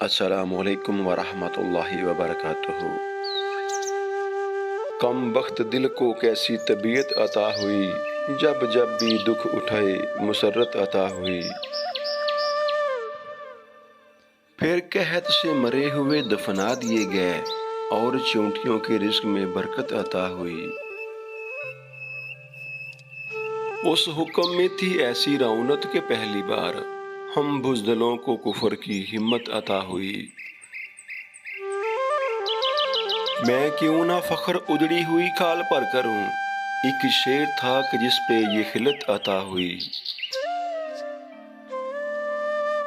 السلام علیکم ورحمۃ اللہ وبرکاتہ۔ کم بخت دل کو کیسی طبیعت عطا ہوئی، جب جب بھی دکھ اٹھائے مسرت عطا ہوئی۔ پھر قحط سے مرے ہوئے دفنا دیے گئے، اور چونٹیوں کے رزق میں برکت عطا ہوئی۔ اس حکم میں تھی ایسی رونت کہ پہلی بار ہم بزدلوں کو کفر کی ہمت عطا ہوئی۔ میں کیوں نہ فخر اجڑی ہوئی کھال پر کروں، ایک شعر تھا کہ جس پہ یہ خلت عطا ہوئی۔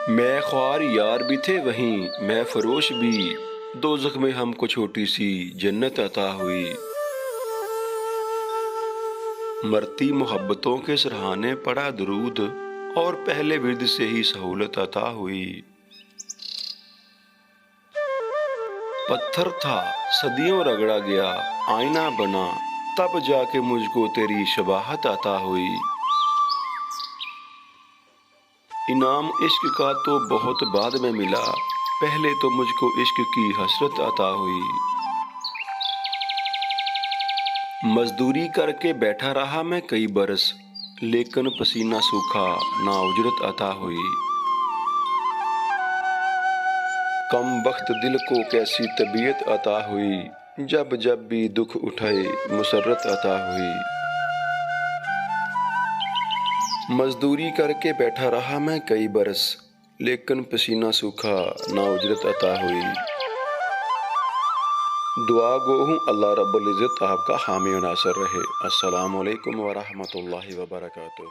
میں خوار یار بھی تھے وہیں میں فروش بھی، دوزخ میں ہم کو چھوٹی سی جنت عطا ہوئی۔ مرتی محبتوں کے سرہانے پڑا درود، اور پہلے ورد سے ہی سہولت عطا ہوئی۔ پتھر تھا صدیوں رگڑا گیا آئینہ بنا، تب جا کے مجھ کو تیری شباہت عطا ہوئی۔ انعام عشق کا تو بہت بعد میں ملا، پہلے تو مجھ کو عشق کی حسرت عطا ہوئی۔ مزدوری کر کے بیٹھا رہا میں کئی برس، لیکن پسینہ سوکھا نہ اجرت عطا ہوئی۔ کم بخت دل کو کیسی طبیعت عطا ہوئی، جب جب بھی دکھ اٹھائے مسرت عطا ہوئی۔ مزدوری کر کے بیٹھا رہا میں کئی برس، لیکن پسینہ سوکھا نہ اجرت عطا ہوئی۔ دعا گو ہوں اللہ رب العزت آپ کا حامی و ناصر رہے۔ السلام علیکم ورحمۃ اللہ وبرکاتہ۔